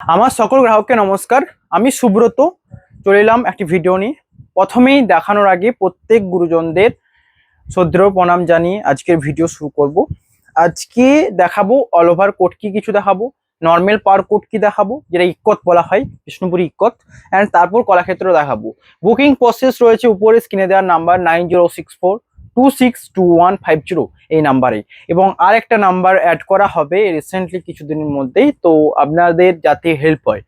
আমার সকল গ্রাহককে নমস্কার। আমি সুব্রত চলে এলাম একটি ভিডিও নিয়ে। প্রথমেই দেখানোর আগে প্রত্যেক গুরুজনদের শ্রদ্ধেয় প্রণাম জানিয়ে আজকের ভিডিও শুরু করব। আজকে দেখাবো অল ওভার কোটকি কিছু দেখাবো, নর্মাল পার কোটকি দেখাবো যেটা ইক্কত বলা হয়, বিষ্ণুপুরি ইক্কত, অ্যান্ড তারপর কলাক্ষেত্র দেখাবো। বুকিং প্রসেস রয়েছে উপরে স্ক্রিনে দেওয়ার নাম্বার 9064262150 এই নাম্বারে, এবং আর একটা নাম্বার অ্যাড করা হবে রিসেন্টলি কিছুদিনের মধ্যেই। তো আপনাদের যাতে হেল্প হয়,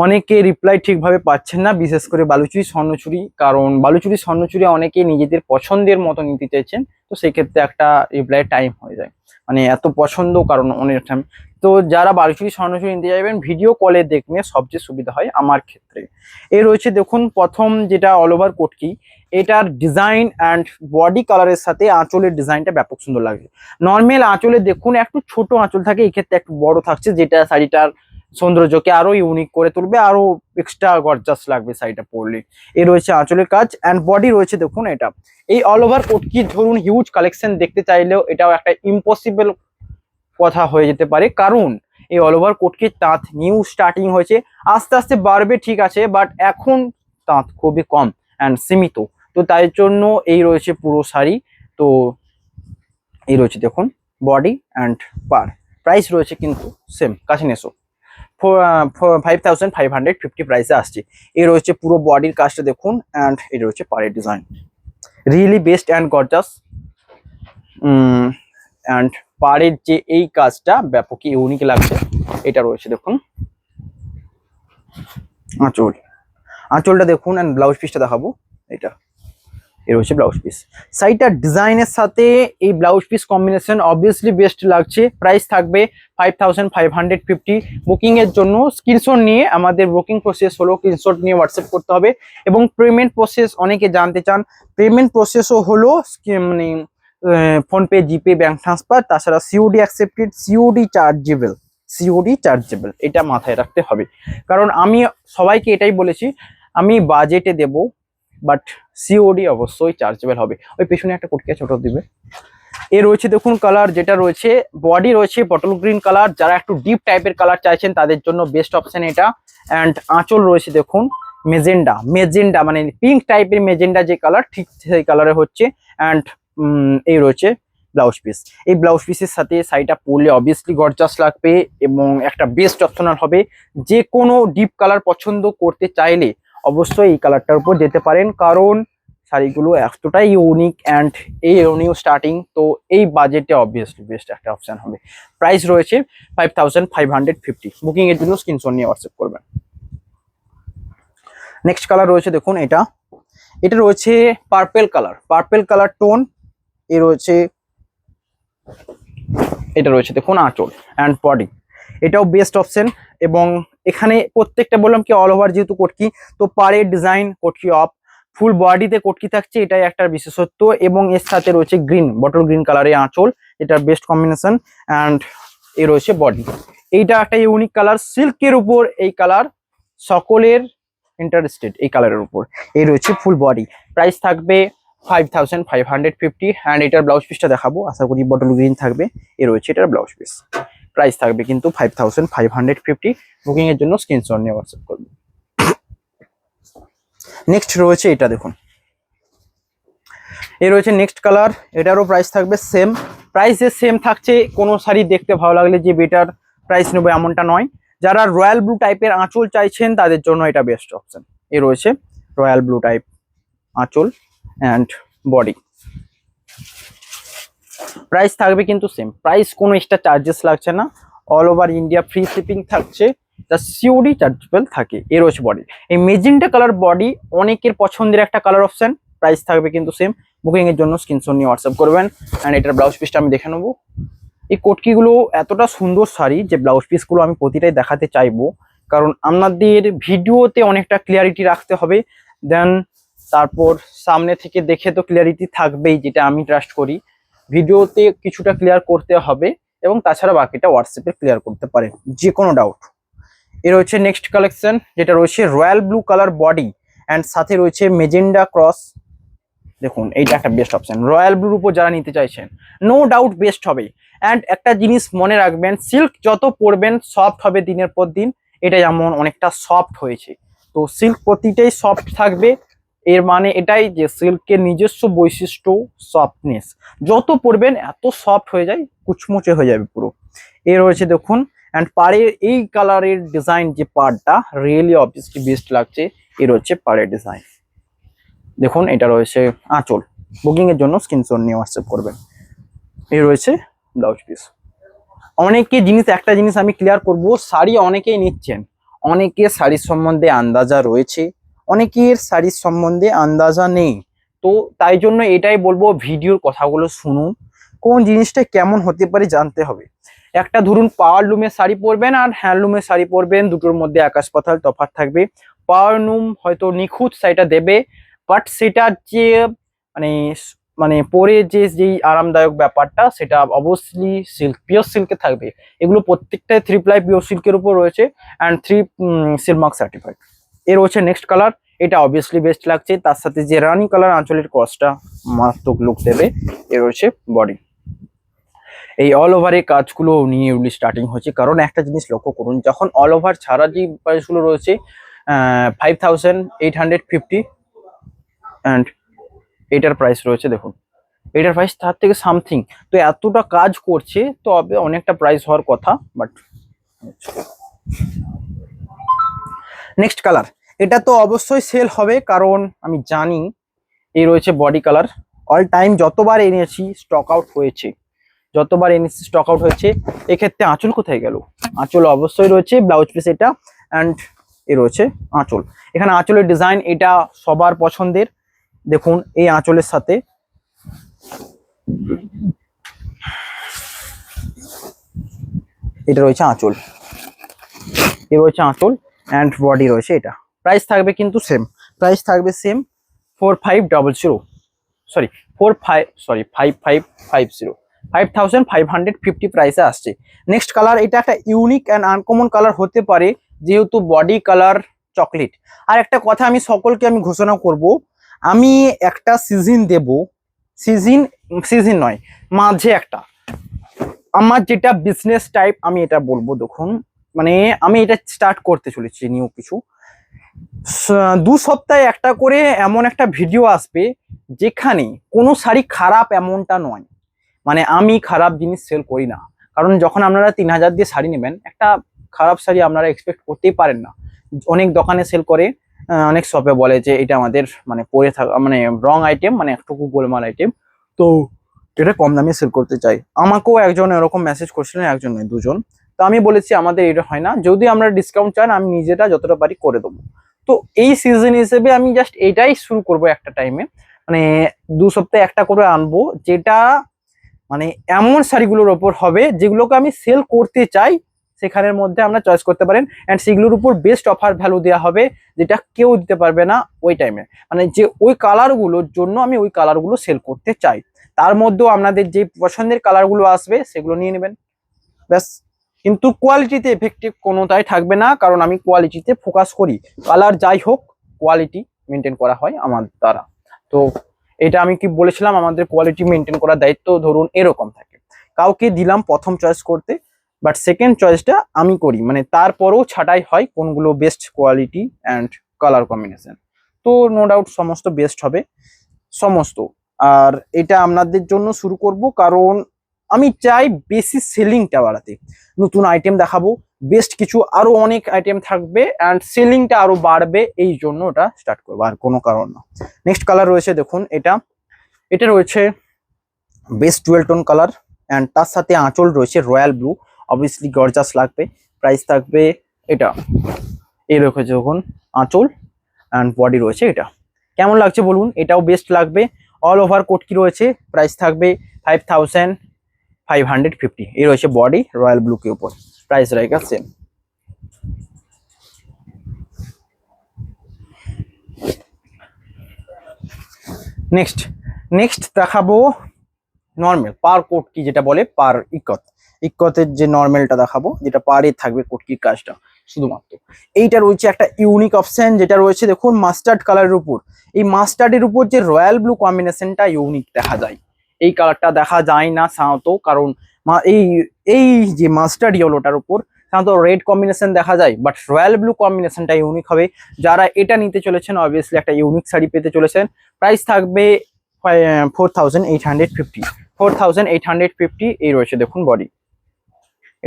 অনেকে রিপ্লাই ঠিকভাবে পাচ্ছেন না, বিশেষ করে বালুচুরি স্বর্ণচুরি, কারণ বালুচুরি স্বর্ণচুরি অনেকে নিজেদের পছন্দের মতো নিতে চাইছেন। তো সেই ক্ষেত্রে একটা রিপ্লাই টাইম হয়ে যায়, মানে এত পছন্দ কারণ অনেক টাইম। তো যারা বালুচুরি স্বর্ণচুরি নিতে চাইবেন ভিডিও কলে দেখলে সবচেয়ে সুবিধা হয় আমার ক্ষেত্রে। এই রয়েছে দেখুন প্রথম যেটা অল ওভার কোটকি, এটার ডিজাইন অ্যান্ড বডি কালারের সাথে আঁচলের ডিজাইনটা ব্যাপক সুন্দর লাগছে। নর্মাল আঁচলে দেখুন একটু ছোট আঁচল থাকে, এই ক্ষেত্রে একটু বড় থাকছে, যেটা শাড়িটার সৌন্দর্যকে আরো ইউনিক করে তুলবে, আরো এক্সট্রা গর্জাস লাগবে শাড়িটা পরলে। এই রয়েছে আঁচলের কাজ অ্যান্ড বডি রয়েছে দেখুন এটা। এই অল ওভার কোটকি ধরুন হিউজ কালেকশন দেখতে চাইলেও এটাও একটা ইম্পসিবল কথা হয়ে যেতে পারে, কারণ এই অল ওভার কোটকির তাঁত নিউ স্টার্টিং হয়েছে, আস্তে আস্তে বাড়বে ঠিক আছে, বাট এখন তাঁত খুবই কম অ্যান্ড সীমিত। তো তাই জন্য এই রয়েছে পুরো শাড়ি। তো এই রয়েছে দেখুন বডি অ্যান্ড পার, প্রাইস রয়েছে কিন্তু সেম, কাছে নেসো 5550 প্রাইসে আসছে। এই রয়েছে পুরো বডির কাজটা দেখুন অ্যান্ড এই রয়েছে পাড়ের design, really best and gorgeous. And পাড়ের যে এই কাজটা ব্যাপক ইউনিক লাগছে। এটা রয়েছে দেখুন আঁচল, আঁচলটা দেখুন অ্যান্ড ব্লাউজ পিসটা দেখাবো। এটা এই রয়েছে ব্লাউজ পিস, শাড়িটার ডিজাইনের সাথে এই blouse piece combination obviously best লাগছে। প্রাইস থাকবে 5550। বুকিং এর জন্য স্ক্রিনশট নিয়ে, আমাদের বুকিং প্রসেস হলো স্ক্রিনশট নিয়ে হোয়াটসঅ্যাপ করতে হবে, এবং পেমেন্ট প্রসেস অনেকে জানতে চান। পেমেন্ট প্রসেসও হলো মানে ফোনপে, জিপে, ব্যাংক ট্রান্সফার, তাছাড়া সিওডি অ্যাকসেপ্টেড, সিওডি চার্জেবল, এটা মাথায় রাখতে হবে। কারণ আমি সবাইকে এটাই বলেছি, আমি বাজেটে দেব, বাট সিওডি অবশ্যই চার্জেবল হবে। ওই পেছনে একটা কোটকিয়া ছোট দিবে। এ রয়েছে দেখুন কালার, যেটা রয়েছে বডি রয়েছে বটল গ্রিন কালার, যারা একটু ডিপ টাইপের কালার চাইছেন তাদের জন্য বেস্ট অপশন এটা। অ্যান্ড আঁচল রয়েছে দেখুন মেজেন্ডা মানে পিঙ্ক টাইপের মেজেন্ডা যে কালার, ঠিক সেই কালারে হচ্ছে। অ্যান্ড এই রয়েছে ব্লাউজ পিস। এই ব্লাউজ পিসের সাথে শাড়িটা পরলে অবভিয়াসলি গর্জাস লাগবে এবং একটা বেস্ট অপশনাল হবে। যে কোনো ডিপ কালার পছন্দ করতে চাইলে অবশ্যই এই কালারটার উপর যেতে পারেন, কারণ শাড়িগুলো এতটাই ইউনিক অ্যান্ড এই নিউ স্টার্টিং, তো এই বাজেটে অবভিয়াসলি বেস্ট একটা অপশন হবে। প্রাইস রয়েছে 5550। বুকিং এর জন্য স্ক্রিনশট নিয়ে হোয়াটসঅ্যাপ করবেন। নেক্সট কালার রয়েছে দেখুন এটা, এটা রয়েছে পার্পেল কালার টোন। এ রয়েছে, এটা রয়েছে দেখুন আঁচল অ্যান্ড বডি, এটাও বেস্ট অপশন। এবং এখানে প্রত্যেকটা বললাম কি অল ওভার যেহেতু কোটকি, তো পাড়ের ডিজাইন কোটকি অফ, ফুল বডিতে কোটকি থাকছে, এটাই একটা বিশেষত্ব। এবং এর সাথে রয়েছে বটল গ্রিন কালারের আঁচল, এটার বেস্ট কম্বিনেশন। অ্যান্ড এ রয়েছে বডি, এইটা একটা ইউনিক কালার, সিল্কের উপর এই কালার, সকলের ইন্টারেস্টেড এই কালারের উপর। এই রয়েছে ফুল বডি, প্রাইস থাকবে 5550। অ্যান্ড এটার ব্লাউজ পিসটা দেখাবো, আশা করি বটল গ্রিন থাকবে। এ রয়েছে এটার ব্লাউজ পিস, প্রাইস থাকবে কিন্তু 5550। বুকিং এর জন্য স্ক্রিনশট নিয়ে হোয়াটসঅ্যাপ করবেন। নেক্সট রয়েছে এটা দেখুন, এ রয়েছে নেক্সট কালার, এটারও প্রাইস থাকবে সেম। প্রাইসে সেম থাকছে, কোনো শাড়ি দেখতে ভালো লাগলে যে বেটার প্রাইস নেবো এমনটা নয়। যারা রয়্যাল ব্লু টাইপের আঁচল চাইছেন তাদের জন্য এটা বেস্ট অপশন। এ রয়েছে রয়্যাল ব্লু টাইপ আঁচল অ্যান্ড বডি, প্রাইস থাকবে কিন্তু সেম, প্রাইস কোনো এক্সট্রা চার্জেস লাগছে না, all over India free shipping থাকছে, যা সিওডি চার্জেবল থাকে। এ রয়েছে বডি, এই মেজেন্টা কালার বডি অনেকের পছন্দের একটা কালার অপশন, প্রাইস থাকবে কিন্তু সেম। বুকিং এর জন্য স্ক্রিনশট নিয়ে হোয়াটসঅ্যাপ করবেন। অ্যান্ড এটার ব্লাউজ পিসটা আমি দেখে নেবো। এই কোটকিগুলো এতটা সুন্দর শাড়ি যে ব্লাউজ পিসগুলো আমি প্রতিটাই দেখাতে চাইবো, কারণ আপনাদের ভিডিওতে অনেকটা ক্লিয়ারিটি রাখতে হবে, দেন তারপর সামনে থেকে দেখে তো ক্লিয়ারিটি থাকবেই, যেটা আমি ট্রাস্ট করি। ভিডিওতে কিছুটা ক্লিয়ার করতে হবে এবং তাছাড়া বাকিটা হোয়াটসঅ্যাপে ক্লিয়ার করতে পারেন যে কোনো ডাউট। এর হচ্ছে নেক্সট কালেকশন, যেটা রয়েছে royal blue colour body and সাথে রয়েছে মেজেন্ডা ক্রস। দেখুন এইটা একটা বেস্ট অপশন, রয়্যাল ব্লুর উপর যারা নিতে চাইছেন নো ডাউট বেস্ট হবে। অ্যান্ড একটা জিনিস মনে রাখবেন, সিল্ক যত পরবেন সফট হবে দিনের পর দিন, এটা যেমন অনেকটা সফট হয়েছে। তো সিল্ক প্রতিটাই সফট থাকবে, এর মানে এটাই যে সিল্কের নিজস্ব বৈশিষ্ট্য সফটনেস, যত পরবেন এত সফট হয়ে যায়, কুচমুচে হয়ে যাবে পুরো। এ রয়েছে দেখুন, অ্যান্ড পাড়ের এই কালারের ডিজাইন যে পাড়টা রিয়েলি অবভিয়াসলি বেস্ট লাগছে। এ রয়েছে পাড়ের ডিজাইন, দেখুন এটা রয়েছে আঁচল। বুকিং এর জন্য স্ক্রিনশট নিয়ে হোয়াটসঅ্যাপ করবেন। এই রয়েছে ব্লাউজ পিস। অনেকে জিনিস, একটা জিনিস আমি ক্লিয়ার করব, শাড়ি অনেকেই নিচ্ছেন, অনেকের শাড়ির সম্বন্ধে আন্দাজা রয়েছে, অনেকের শাড়ির সম্বন্ধে আন্দাজা নেই। তো তাই জন্য এটাই বলবো, ভিডিওর কথাগুলো শুনুন, কোন জিনিসটা কেমন হতে পারে জানতে হবে। একটা ধরুন পাওয়ার লুমের শাড়ি পরবেন আর হ্যান্ডলুমের শাড়ি পরবেন, দুটোর মধ্যে আকাশ পাতাল তফাৎ থাকবে। পাওয়ার লুম হয়তো নিখুঁত শাড়িটা দেবে, বাট সেটার যে মানে মানে পরে যেই আরামদায়ক ব্যাপারটা সেটা অবশ্যই সিল্ক, পিওর সিল্কে থাকবে। এগুলো প্রত্যেকটাই 3 প্লাই পিওর সিল্কের উপর রয়েছে অ্যান্ড 3 সিল মার্ক সার্টিফাইড। এর রয়েছে নেক্সট কালার, এটা অবভিয়াসলি বেস্ট লাগছে, তার সাথে যে রানি কালার আঁচলের কস্টটা মারাত্মক লুক দেবে। এর রয়েছে বডি। এই অল ওভারের কাজগুলো নিয়ে স্টার্টিং হচ্ছে, কারণ একটা জিনিস লক্ষ্য করুন, যখন অল ওভার ছাড়া যে প্রাইসগুলো রয়েছে 5850 অ্যান্ড এটার প্রাইস রয়েছে দেখুন, এটার প্রাইস তার থেকে সামথিং। তো এতটা কাজ করছে তো অনেকটা প্রাইস হওয়ার কথা, বাট নেক্সট কালার, এটা তো অবশ্যই সেল হবে কারণ আমি জানি। এই রয়েছে বডি কালার, অল টাইম যতবার এনেছি স্টক আউট হয়েছে, যতবার এনেছি স্টক আউট হয়েছে। এক্ষেত্রে আঁচল কোথায় গেল? আঁচল অবশ্যই রয়েছে, ব্লাউজ পিস এটা অ্যান্ড এ রয়েছে আঁচল। এখানে আঁচলের ডিজাইন এটা সবার পছন্দের, দেখুন এই আঁচলের সাথে এটা রয়েছে আঁচল, এ রয়েছে আঁচল অ্যান্ড বডি রয়েছে এটা। প্রাইস থাকবে কিন্তু সেম, প্রাইস থাকবে সেম 4500, সরি 5550, 5550 প্রাইসে আসছে। নেক্সট কালার, এটা একটা ইউনিক অ্যান্ড আনকমন কালার হতে পারে যেহেতু বডি কালার চকলেট। আর একটা কথা আমি সকলকে আমি ঘোষণা করব, আমি একটা সিজন দেব, সিজন নয়, মাঝে একটা আমার যেটা বিজনেস টাইপ আমি এটা বলবো। দেখুন মানে আমি এটা স্টার্ট করতে চলেছি নিউ কিছু, 2 সপ্তাহে একটা করে এমন একটা ভিডিও আসবে যেখানে কোনো শাড়ি খারাপ এমনটা নয়। মানে আমি খারাপ জিনিস সেল করি না, কারণ যখন আপনারা 3000 দিয়ে শাড়ি নেবেন, একটা খারাপ শাড়ি আপনারা এক্সপেক্ট করতেই পারেন না। অনেক দোকানে সেল করে, অনেক শপে বলে যে এটা আমাদের মানে পরে থাকা মানে রং আইটেম, মানে একটুকু গোলমাল আইটেম, তো এটা কম দামে সেল করতে চাই। আমাকেও একজন এরকম মেসেজ করছিলেন, একজন নয় দুজন। তো আমি বলেছি আমাদের এটা হয় না, যদি আমরা ডিসকাউন্ট চান আমি নিজেটা যতটা পারি করে দেবো। তো এই সিজন হিসেবে আমি জাস্ট এটাই শুরু করব একটা টাইমে, মানে 2 সপ্তাহে একটা করে আনবো, যেটা মানে এমন শাড়িগুলোর ওপর হবে যেগুলোকে আমি সেল করতে চাই, সেখানের মধ্যে আমরা চয়েস করতে পারেন অ্যান্ড সেগুলোর উপর বেস্ট অফার ভ্যালু দেওয়া হবে, যেটা কেউ দিতে পারবে না ওই টাইমে। মানে যে ওই কালারগুলোর জন্য আমি ওই কালারগুলো সেল করতে চাই, তার মধ্যেও আপনাদের যে পছন্দের কালারগুলো আসবে সেগুলো নিয়ে নেবেন ব্যাস। কিন্তু কোয়ালিটিতে এফেক্টিভ কোনোটাই থাকবে না, কারণ আমি কোয়ালিটিতে ফোকাস করি। কালার যাই হোক, কোয়ালিটি মেনটেন করা হয় আমার দ্বারা। তো এটা আমি কি বলেছিলাম, আমাদের কোয়ালিটি মেনটেন করার দায়িত্ব ধরুন এরকম থাকে। কাউকে দিলাম প্রথম চয়েস করতে, বাট সেকেন্ড চয়েসটা আমি করি, মানে তারপরেও ছাঁটাই হয় কোনগুলো best quality and colour combination. তো নো ডাউট সমস্ত বেস্ট হবে সমস্ত। আর এটা আপনাদের জন্য শুরু করব কারণ আমি চাই বেশি সেলিংটা বাড়াতে, নতুন আইটেম দেখাবো, বেস্ট কিছু আরো অনেক আইটেম থাকবে অ্যান্ড সেলিংটা আরো বাড়বে, এই জন্য ওটা স্টার্ট করবো, আর কোনো কারণ না। নেক্সট কালার রয়েছে দেখুন, এটা রয়েছে best dual tone colour and তার সাথে আঁচল রয়েছে রয়্যাল ব্লু, অবভিয়াসলি গর্জাস লাগবে। প্রাইস থাকবে এটা, এই রয়েছে দেখুন আঁচল অ্যান্ড বডি রয়েছে এটা। কেমন লাগছে বলুন, এটাও বেস্ট লাগবে। অল ওভার কোটকি রয়েছে, প্রাইস থাকবে 5550। এই রয়েছে বডি রয়্যাল ব্লু के ऊपर, প্রাইস रहेगा सेम। নেক্সট দেখাবো নর্মাল পার কোটকি, যেটা বলে পার ইকতের যে নর্মালটা দেখাবো, যেটা পারে থাকবে কোটকির কাজটা শুধুমাত্র। এইটা রয়েছে একটা ইউনিক অপশন, যেটা রয়েছে দেখুন মাস্টার্ড কালারের উপর। এই মাস্টার্ডের উপর যে রয়্যাল ব্লু কম্বিনেশনটা ইউনিক দেখা যায়, এই কালারটা দেখা যায় না সাধারণত, কারণ এই এই যে মাস্টার্ড ইয়েলোটার উপর সাধারণত রেড কম্বিনেশন দেখা যায়, বাট রয়্যাল ব্লু কম্বিনেশনটা ইউনিক হবে। যারা এটা নিতে চলেছেন অবভিয়াসলি একটা ইউনিক শাড়ি পেতে চলেছেন। প্রাইস থাকবে 4850, 4850 এই রয়েছে দেখুন বডি।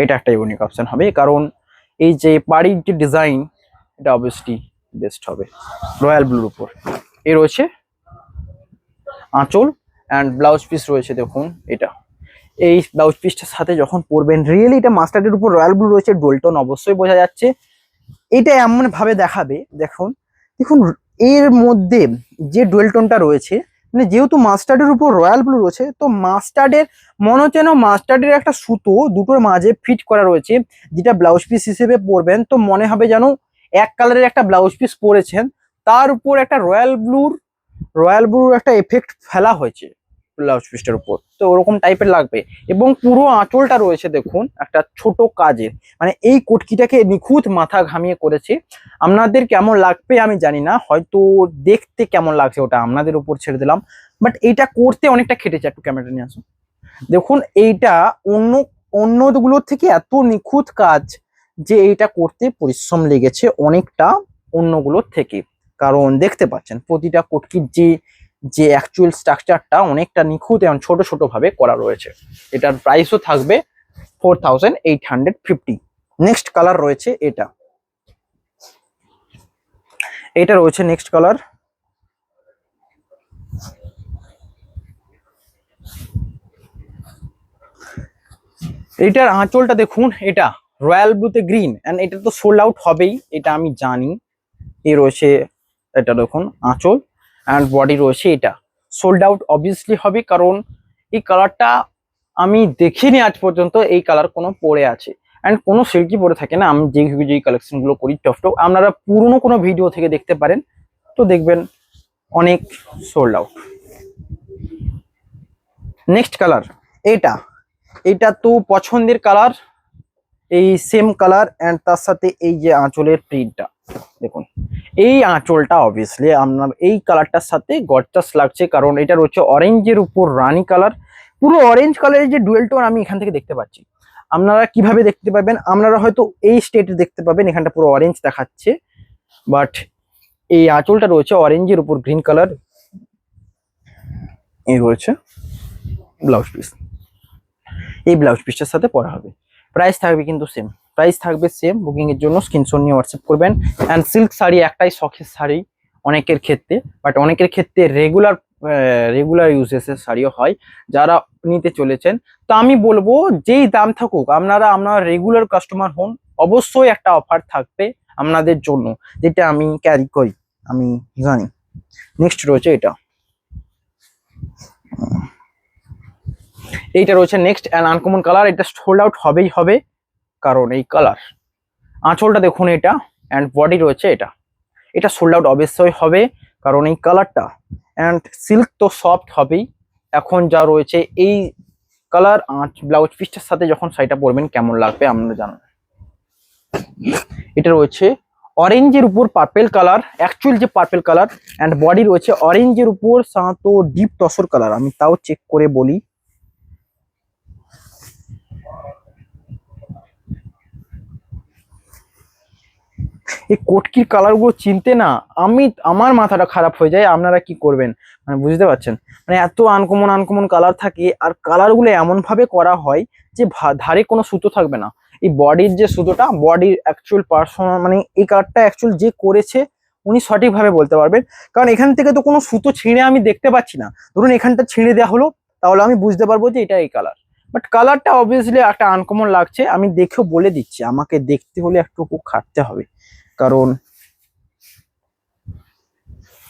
এটা একটা ইউনিক অপশন হবে, কারণ এই যে বাড়ির যে ডিজাইন এটা অবভিয়াসলি বেস্ট হবে রয়্যাল ব্লুর উপর। এই রয়েছে আঁচল অ্যান্ড ব্লাউজ পিস রয়েছে দেখুন এটা। এই ব্লাউজ পিসটার সাথে যখন পরবেন রিয়েলি এটা মাস্টার্ডের উপর রয়্যাল ব্লু রয়েছে, ডোলটন অবশ্যই বোঝা যাচ্ছে। এটা এমন ভাবে দেখাবে দেখুন, দেখুন এর মধ্যে যে ডুয়েলটনটা রয়েছে, মানে যেহেতু মাস্টার্ডের উপর রয়্যাল ব্লু রয়েছে, তো মাস্টার্ডের মনে হচ্ছে না মাস্টার্ডের একটা সুতো দুটোর মাঝে ফিট করা রয়েছে, যেটা ব্লাউজ পিস হিসেবে পরবেন তো মনে হবে যেন এক কালারের একটা ব্লাউজ পিস পরেছেন, তার উপর একটা রয়্যাল ব্লুর একটা এফেক্ট ফেলা হয়েছে ব্লাউজ পিসটার উপর, তো ওরকম টাইপের লাগবে। এবং পুরো আঁচলটা রয়েছে দেখুন একটা ছোট কাজের, মানে এই কটকিটাকে নিখুঁত মাথা ঘামিয়ে করেছে। আপনাদের কেমন লাগবে আমি জানি না, হয়তো দেখতে কেমন লাগছে ওটা আপনাদের উপর ছেড়ে দিলাম, বাট এইটা করতে অনেকটা খেটেছে। একটু ক্যামেরাটা নিয়ে আসুন, দেখুন এইটা অন্যগুলোর থেকে এত নিখুঁত কাজ যে এইটা করতে পরিশ্রম লেগেছে অনেকটা অন্যগুলোর থেকে, কারণ দেখতে পাচ্ছেন প্রতিটা কটকির যে যে অ্যাকচুয়াল স্ট্রাকচারটা অনেকটা নিখুঁত এবং ছোট ছোট ভাবে করা রয়েছে। এটার প্রাইসও থাকবে 4850। নেক্সট কালার রয়েছে এটা, এটা রয়েছে নেক্সট কালার। এটার আঁচলটা দেখুন, এটা রয়্যাল ব্লুতে গ্রিন, এন্ড এটা তো সোল্ড আউট হবেই, এটা আমি জানি। এই রয়েছে এটা দেখুন আঁচল অ্যান্ড বডি রয়েছে, এটা সোল্ড আউট অবভিয়াসলি হবে, কারণ এই কালারটা আমি দেখিনি আজ পর্যন্ত এই কালার কোনো পরে আছে, অ্যান্ড কোনো সিল্কি পরে থাকে না। আমি যেই কালেকশনগুলো করি টপ টপ আপনারা পুরনো কোনো ভিডিও থেকে দেখতে পারেন, তো দেখবেন অনেক সোল্ড আউট। নেক্সট কালার এটা, এটা তো পছন্দের কালার, এই সেম কালার অ্যান্ড তার সাথে এই যে আঁচলের প্রিন্টটা দেখুন, এই আঁচলটা অবভিয়াসলি আপনার এই কালারটার সাথে গর্জাস লাগছে, কারণ এটা রয়েছে অরেঞ্জের উপর রানী কালার। পুরো অরেঞ্জ কালারের যে ডুয়েল টোন আমি এখান থেকে দেখতে পাচ্ছি। আপনারা কিভাবে দেখতে পাবেন, আপনারা হয়তো এই স্টেটে দেখতে পাবেন, এখানটা পুরো অরেঞ্জ দেখাচ্ছে, বাট এই আঁচলটা রয়েছে অরেঞ্জের উপর গ্রিন কালার। এই রয়েছে ব্লাউজ পিস, এই ব্লাউজ পিসটার সাথে পরা হবে। প্রাইস থাকবে কিন্তু সেম, প্রাইস থাকবে সেম। বুকিং এর জন্য স্ক্রিনশট নিয়ে হোয়াটসঅ্যাপ করবেন। অ্যান্ড সিল্ক শাড়ি একটাই শখের শাড়ি অনেকের ক্ষেত্রে, বাট অনেকের ক্ষেত্রে রেগুলার ইউজেসের শাড়িও হয়। যারা নিতে চলেছেন, তো আমি বলবো যেই দাম থাকুক আপনারা রেগুলার কাস্টমার হন, অবশ্যই একটা অফার থাকবে আপনাদের জন্য, যেটা আমি ক্যারি করি, আমি জানি। নেক্সট রয়েছে এটা, এইটা রয়েছে নেক্সট অ্যান্ড আনকমন কালার। এটা সোল্ড আউট হবেই হবে, কারণ এই কালার। আঁচলটা দেখুন এটা অ্যান্ড বডি রয়েছে এটা, এটা সোল্ড আউট অবশ্যই হবে, কারণ এই কালারটা। অ্যান্ড সিল্ক তো সফট হবেই। এখন যা রয়েছে এই কালার ব্লাউজ পিসটার সাথে যখন শাড়িটা পরবেন কেমন লাগবে আপনারা জানেন। এটা রয়েছে অরেঞ্জের উপর পার্পেল কালার, অ্যাকচুয়াল যে পার্পেল কালার, অ্যান্ড বডি রয়েছে অরেঞ্জের উপর সাধারণত ডিপ তসর কালার। আমি তাও চেক করে বলি, এই কোটকির কালার গুলো চিনতে না আমার মাথাটা খারাপ হয়ে যায়। আপনারা কি করবেন মানে বুঝতে পারছেন, মানে এত আনকমন কালার থাকে, আর কালার গুলো এমন ভাবে করা হয় যে ধারে কোনো সুতো থাকবে না। এই বডির যে সুতোটা, বডির অ্যাকচুয়াল পার্সোনাল, মানে এই কালারটা অ্যাকচুয়াল যে করেছে উনি সঠিকভাবে বলতে পারবেন, কারণ এখান থেকে তো কোনো সুতো ছিঁড়ে আমি দেখতে পাচ্ছি না। ধরুন এখানটা ছিঁড়ে দেওয়া হলো, তাহলে আমি বুঝতে পারবো যে এটা এই কালার, বাট কালারটা অবভিয়াসলি একটা আনকমন লাগছে। আমি দেখেও বলে দিচ্ছি, আমাকে দেখতে হলে একটু খাটতে হবে, কারণ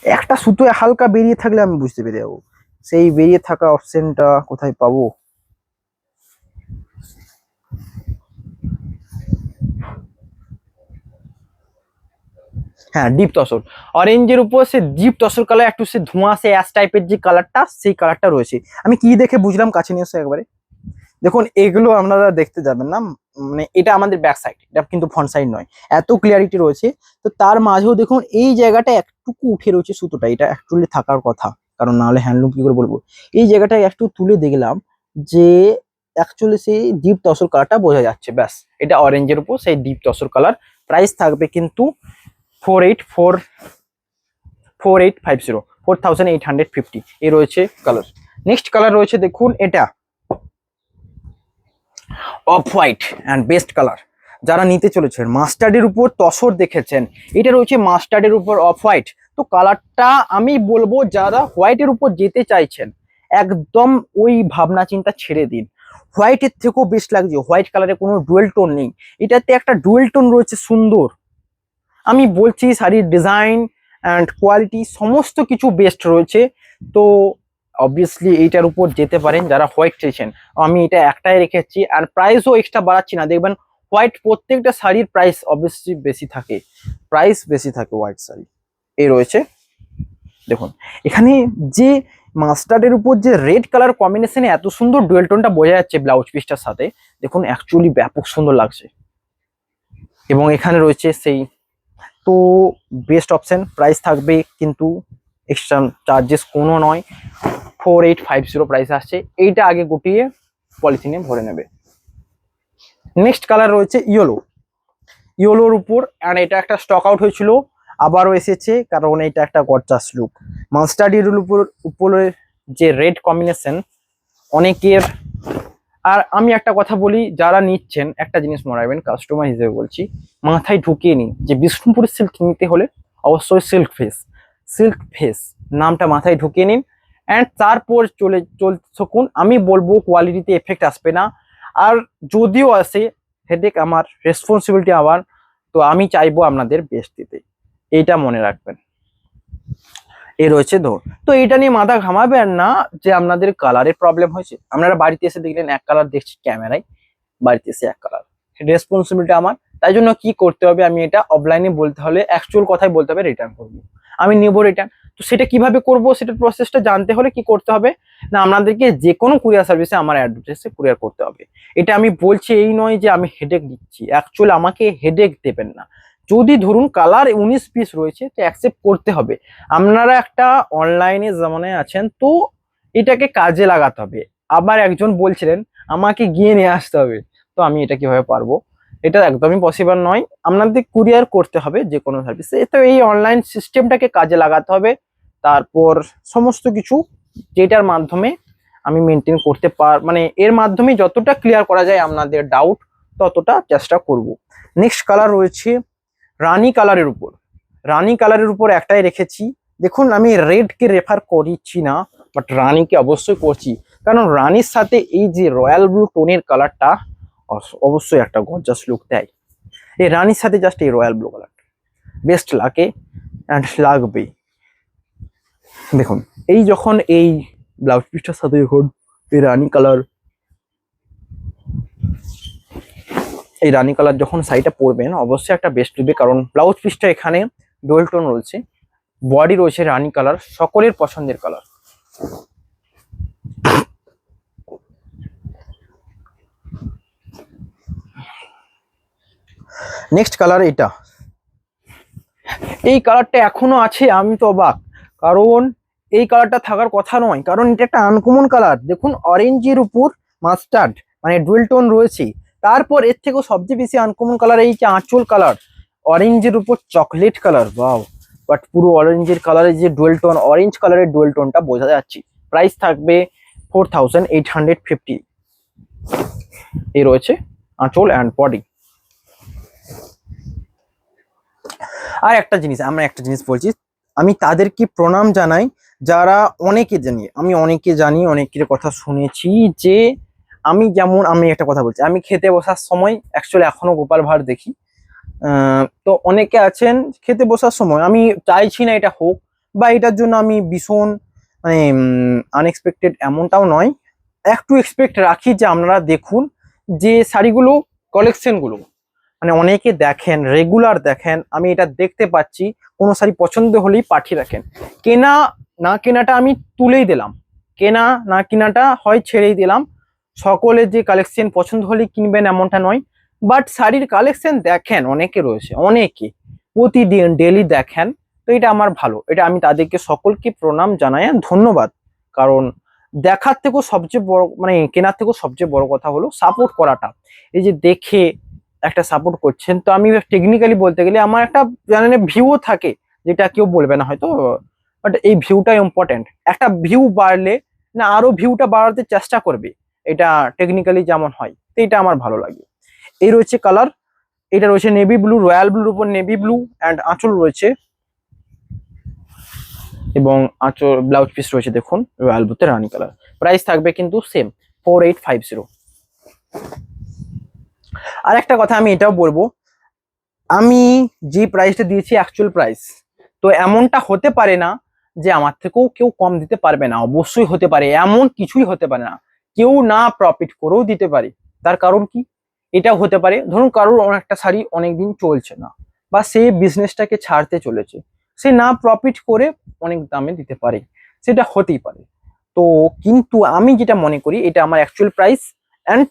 একটা সুতো হালকা বেরিয়ে থাকলে আমি বুঝতে পেরে যাবো সেই বেরিয়ে থাকা অপশনটা কোথায় পাবো। হ্যাঁ, ডিপ তসর অরেঞ্জের উপর সে ডিপ তসর কালার, একটু সে ধোঁয়াশে অ্যাশ টাইপের যে কালারটা, সেই কালারটা রয়েছে। আমি কি দেখে বুঝলাম, কাছে নিয়ে এসে একবারে দেখুন, এগুলো আপনারা দেখতে যাবেন না, মানে এটা আমাদের ব্যাক সাইড, এটা কিন্তু ফ্রন্ট সাইড নয়, এত ক্লিয়ারিটি রয়েছে। তো তার মাঝেও দেখুন এই জায়গাটা একটুকু উঠে রয়েছে সুতোটা, এটা অ্যাকচুয়ালি থাকার কথা, কারণ নাহলে হ্যান্ডলুম কি করে বলবো। এই জায়গাটায় একটু তুলে দেখলাম যে অ্যাকচুয়ালি সেই ডিপ তসর কালারটা বোঝা যাচ্ছে, ব্যাস। এটা অরেঞ্জের উপর সেই ডিপ তসর কালার। প্রাইস থাকবে কিন্তু 4850, 4850 এই রয়েছে কালার। নেক্সট কালার রয়েছে দেখুন, এটা off white and best colour. যারা নিতে চলেছেন মাস্টার্ডের উপর তসর দেখেছেন, এটা রয়েছে মাস্টার্ডের উপর অফ হোয়াইট। তো কালারটা আমি বলবো যারা হোয়াইটের উপর যেতে চাইছেন একদম ওই ভাবনা চিন্তা ছেড়ে দিন। হোয়াইটের থেকেও বেস্ট লাগছে, হোয়াইট কালারে কোনো ডুয়েল টোন নেই, এটাতে একটা ডুয়েল টোন রয়েছে সুন্দর। আমি বলছি শাড়ির ডিজাইন অ্যান্ড কোয়ালিটি সমস্ত কিছু বেস্ট রয়েছে। তো অবভিয়াসলি এইটার উপর যেতে পারেন যারা হোয়াইট চাইছেন। আমি এটা একটাই রেখেছি, আর প্রাইসও এক্সট্রা বাড়াচ্ছি না। দেখবেন হোয়াইট প্রত্যেকটা শাড়ির প্রাইস অবভিয়াসলি বেশি থাকে, প্রাইস বেশি থাকে হোয়াইট শাড়ি। এই রয়েছে দেখুন, এখানে যে মাস্টার্ডের উপর যে রেড কালার কম্বিনেশনে এত সুন্দর ডুয়েল টোনটা বোঝা যাচ্ছে ব্লাউজ পিসটার সাথে, দেখুন অ্যাকচুয়ালি ব্যাপক সুন্দর লাগছে। এবং এখানে রয়েছে সেই, তো বেস্ট অপশন। প্রাইস থাকবে কিন্তু এক্সট্রা চার্জেস কোনো নয়, 4850 প্রাইস আসছে। এইটা আগে গুটিয়ে পলিথিনে ভরে নেবে। নেক্সট কালার রয়েছে ইয়েলো, ইয়েলোর উপর, অ্যান্ড এটা একটা স্টক আউট হয়েছিল, আবারও এসেছে, কারণ এটা একটা গর্জাস লুক। মাস্টার্ডের উপরে যে রেড কম্বিনেশন অনেকের। আর আমি একটা কথা বলি, যারা নিচ্ছেন একটা জিনিস মনে রাখবেন, কাস্টমার হিসেবে বলছি, মাথায় ঢুকিয়ে নিন যে বিষ্ণুপুরের সিল্ক নিতে হলে অবশ্যই সিল্ক ফেস, সিল্ক ফেস নামটা মাথায় ঢুকিয়ে নিন, অ্যান্ড তারপর চলতে থাকুন। আমি বলবো কোয়ালিটিতে এফেক্ট আসবে না, আর যদিও আসে হেডেক আমার, রেসপন্সিবিলিটি আমার। তো আমি চাইবো আপনাদের বেস্ট দিতে, এইটা মনে রাখবেন। এ রয়েছে ধর, তো এটা নিয়ে মাথা ঘামাবেন না যে আপনাদের কালারের প্রবলেম হয়েছে। আপনারা বাড়িতে এসে দেখলেন এক কালার, দেখছি ক্যামেরায়, বাড়িতে এসে এক কালার, রেসপন্সিবিলিটি আমার। তাই জন্য কি করতে হবে, আমি এটা অফলাইনে বলতে হলে অ্যাকচুয়াল কথাই বলতে হবে, রিটার্ন করবো, আমি নেবো রিটার্ন। তো সেটা কিভাবে করব, সেটার প্রসেসটা জানতে হলে কি করতে হবে না, আপনাদেরকে যে কোনো কুরিয়ার সার্ভিসে আমার অ্যাড্রেসে কুরিয়ার করতে হবে। এটা আমি বলছি এই নয় যে আমি হেডেক দিচ্ছি, অ্যাকচুয়ালি আমাকে হেডেক দেবেন না। যদি ধরুন কালার 19 পিস রয়েছে, তো অ্যাকসেপ্ট করতে হবে। আপনারা একটা অনলাইনে জামানায় আছেন, তো এটাকে কাজে লাগাতে হবে। আবার একজন বলছিলেন আমাকে গিয়ে নিয়ে আসতে হবে, তো আমি এটা কিভাবে পারবো, এটা একদমই পসিবল নয়। আপনাদের কুরিয়ার করতে হবে যে কোনো সার্ভিসে, তো এই অনলাইন সিস্টেমটাকে কাজে লাগাতে হবে। তারপর সমস্ত কিছু যেটার মাধ্যমে আমি মেনটেন করতে মানে এর মাধ্যমে যতটা ক্লিয়ার করা যায় আপনাদের ডাউট, ততটা চেষ্টা করব। নেক্সট কালার রয়েছে রানী কালারের উপর। রানী কালারের উপর একটাই রেখেছি, দেখুন আমি রেডকে রেফার করছি না, বাট রানীকে অবশ্যই করছি, কারণ রানীর সাথে এই যে রয়্যাল ব্লু টোনের কালারটা অবশ্যই একটা গর্জাস লুক দেয়। এই রানীর সাথে জাস্ট এই রয়্যাল ব্লু কালারটা বেস্ট লাগে অ্যান্ড লাগবে। দেখুন এই যখন এই ব্লাউজ পিসটার সাথে যখন এই রানী কালার, এই রানী কালার যখন শাড়িটা পরবেন অবশ্যই একটা বেস্ট দিবে, কারণ ব্লাউজ পিসটা এখানে ডুয়েল টোন রয়েছে, বডি রয়েছে রানী কালার, সকলের পছন্দের কালার। নেক্সট কালার এটা, এই কালারটা এখনো আছে, আমি তো অবাক, কারণ এই কালারটা থাকার কথা নয়, কারণ এটা একটা আনকমন কালার। দেখুন অরেঞ্জের উপর মাস্টার্ড মানে ডুয়েল টোন রয়েছে, তারপর এর থেকেও সবচেয়ে বেশি আনকমন কালার এই যে আঁচল কালার, অরেঞ্জের উপর চকলেট কালার, ওয়াও। বাট পুরো অরেঞ্জের কালারের যে ডুয়েল টোন, অরেঞ্জ কালারের ডুয়েল টোনটা বোঝা যাচ্ছে। প্রাইস থাকবে 4850। এই রয়েছে আঁচল অ্যান্ড বডি। আর একটা জিনিস, আমরা একটা জিনিস বলছি, আমি তাদেরকে প্রণাম জানাই যারা অনেকে জানি, আমি অনেকে জানি, অনেকের কথা শুনেছি যে আমি একটা কথা বলছি, আমি খেতে বসার সময় অ্যাকচুয়ালি এখনো গোপাল ভাঁড় দেখি। তো অনেকে আছেন খেতে বসার সময়, আমি চাইছি না এটা হোক, বা এটার জন্য আমি ভীষণ মানে আনএক্সপেক্টেড এমনটাও নয়, একটু এক্সপেক্ট রাখি যে আপনারা দেখুন যে শাড়িগুলো, কালেকশনগুলো মানে অনেকে দেখেন, রেগুলার দেখেন, আমি এটা দেখতে পাচ্ছি কোনো শাড়ি পছন্দ হলেই পাঠিয়ে রাখেন। কেনা না কেনাটা আমি তুলেই দিলাম, কেনা না কেনাটা হয় ছেড়েই দিলাম। সকলের যে কালেকশন পছন্দ হলেই কিনবেন এমনটা নয়, বাট শাড়ির কালেকশন দেখেন, অনেকে রয়েছে, অনেকে প্রতিদিন ডেলি দেখেন। তো এটা আমার ভালো, এটা আমি তাদেরকে সকলকে প্রণাম জানাই, ধন্যবাদ। কারণ দেখার থেকেও সবচেয়ে বড় মানে কেনার থেকেও সবচেয়ে বড় কথা হলো সাপোর্ট করাটা। এই যে দেখে একটা সাপোর্ট করছেন, তো আমি টেকনিক্যালি বলতে গেলে আমার একটা জানেন ভিউ থাকে, যেটা কেউ বলবে না হয়তো, বাট এই ভিউটা ইম্পর্টেন্ট। একটা ভিউ বাড়লে না আরো ভিউটা বাড়াতে চেষ্টা করবে, এটা টেকনিক্যালি যেমন হয়, তো এটা আমার ভালো লাগে। এই রয়েছে কালার, এটা রয়েছে নেভি ব্লু, রয়্যাল ব্লুর উপর নেভি ব্লু অ্যান্ড আঁচল রয়েছে, এবং আঁচল ব্লাউজ পিস রয়েছে দেখুন রয়্যাল ব্লুতে রানি কালার। প্রাইস থাকবে কিন্তু সেম 4850। আর একটা কথা আমি এটাও বলবো, আমি যে প্রাইসটা দিয়েছি অ্যাকচুয়াল প্রাইস, তো এমনটা হতে পারে না যে আমার থেকেও কেউ কম দিতে পারবে না, অবশ্যই হতে পারে, এমন কিছুই হতে পারে না, কেউ না প্রফিট করেও দিতে পারে। তার কারণ কি, এটাও হতে পারে ধরুন কারোর একটা শাড়ি অনেকদিন চলছে না, বা সে বিজনেসটাকে ছাড়তে চলেছে, সে না প্রফিট করে অনেক দামে দিতে পারে, সেটা হতেই পারে। তো কিন্তু আমি যেটা মনে করি এটা আমার অ্যাকচুয়াল প্রাইস, অ্যান্ড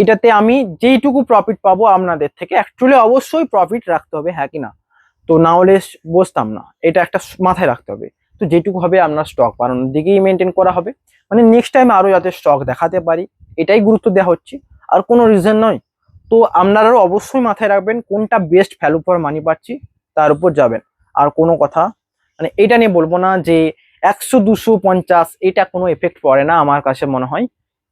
এটাতে আমি যেইটুকু প্রফিট পাবো আপনাদের থেকে, অ্যাকচুয়ালি অবশ্যই প্রফিট রাখতে হবে, হ্যাঁ কি না, তো না হলে বসতাম না, এটা একটা মাথায় রাখতে হবে। তো যেটুকু হবে আপনার স্টক বাড়ানোর দিকেই মেনটেন করা হবে, মানে নেক্সট টাইম আরো যাতে স্টক দেখাতে পারি, এটাই গুরুত্ব দেওয়া হচ্ছে, আর কোনো রিজন নয়। তো আপনারাও অবশ্যই মাথায় রাখবেন কোনটা বেস্ট ভ্যালু ফর মানি পাচ্ছি, তার উপর যাবেন। আর কোনো কথা মানে এটা নিয়ে বলবো না যে 100 250 এটা কোনো এফেক্ট পড়ে না, আমার কাছে মনে হয়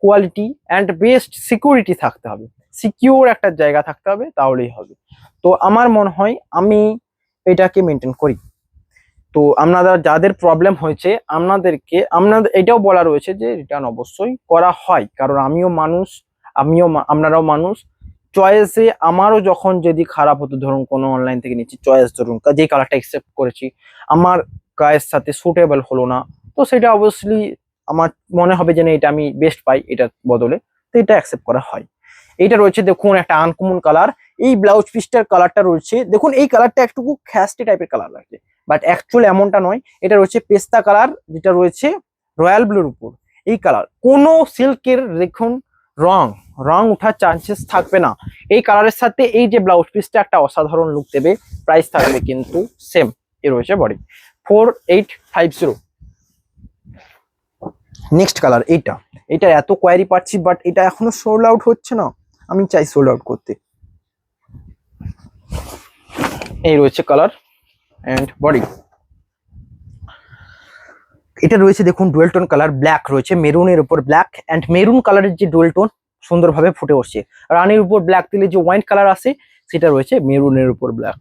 কোয়ালিটি অ্যান্ড বেস্ট সিকিউরিটি থাকতে হবে, সিকিউর একটা জায়গা থাকতে হবে, তাহলেই হবে। তো আমার মনে হয় আমি এটাকে মেনটেন করি। তো আপনারা যাদের প্রবলেম হয়েছে আপনাদের এটাও বলা রয়েছে যে রিটার্ন অবশ্যই করা হয়, কারণ আমিও মানুষ, আপনারাও মানুষ। চয়েসে আমারও যখন যদি খারাপ হতো, ধরুন কোনো অনলাইন থেকে নিচ্ছি, চয়েস ধরুন যে কালারটা অ্যাকসেপ্ট করেছি আমার গায়ের সাথে সুটেবল হলো না, তো সেটা অবভিয়াসলি আমার মনে হবে যে না এটা আমি বেস্ট পাই এটার বদলে, তো এটা অ্যাকসেপ্ট করা হয়। এইটা রয়েছে দেখুন একটা আনকমন কালার, এই ব্লাউজ পিসটার কালারটা রয়েছে দেখুন, এই কালারটা একটু খ্যাস্টি টাইপের কালার লাগছে, বাট অ্যাকচুয়াল এমনটা নয়, এটা রয়েছে পেস্তা কালার, যেটা রয়েছে রয়্যাল ব্লুর উপর। এই কালার কোনো সিল্কের দেখুন রং রং উঠার চান্সেস থাকবে না, এই কালারের সাথে এই যে ব্লাউজ পিসটা একটা অসাধারণ লুক দেবে। প্রাইস থাকবে কিন্তু সেম, এ রয়েছে বডি 4850। নেক্সট কালার এইটা, এটা এত কোয়ারি পাচ্ছি বাট এটা এখনো সোল্ড আউট হচ্ছে না, আমি চাই সোল্ড আউট করতে। এই রয়েছে কালার এন্ড বডি, এটা রয়েছে দেখুন ডুয়েল টোন কালার, ব্ল্যাক রয়েছে মেরুনের উপর ব্ল্যাক, এন্ড মেরুন কালারের যে ডুয়েল টোন সুন্দরভাবে ফুটে উঠছে, রানীর উপর ব্ল্যাক দিলে যে ওয়াইন কালার আসে সেটা রয়েছে মেরুনের উপর ব্ল্যাক,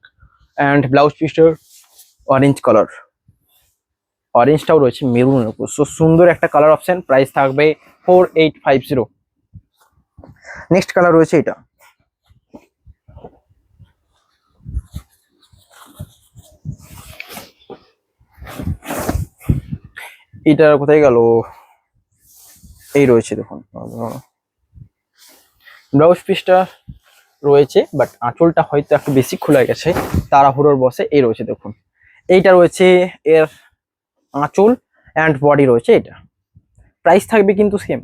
এন্ড ব্লাউজ পিসটার অরেঞ্জ কালার, অরেঞ্জটাও রয়েছে মেরুনের উপর, সো সুন্দর একটা কালার অপশন। প্রাইস থাকবে 4850। নেক্সট কালার রয়েছে এটা, এটা কোথায় গেল, এই রয়েছে দেখুন ব্লাউজ পিসটা রয়েছে, বাট আঁচলটা হয়তো একটু বেশি খুলে গেছে তাড়াহুড়োর বসে। এই রয়েছে দেখুন, এইটা রয়েছে এর আঁচল অ্যান্ড বডি রয়েছে, এটা প্রাইস থাকবে কিন্তু সেম,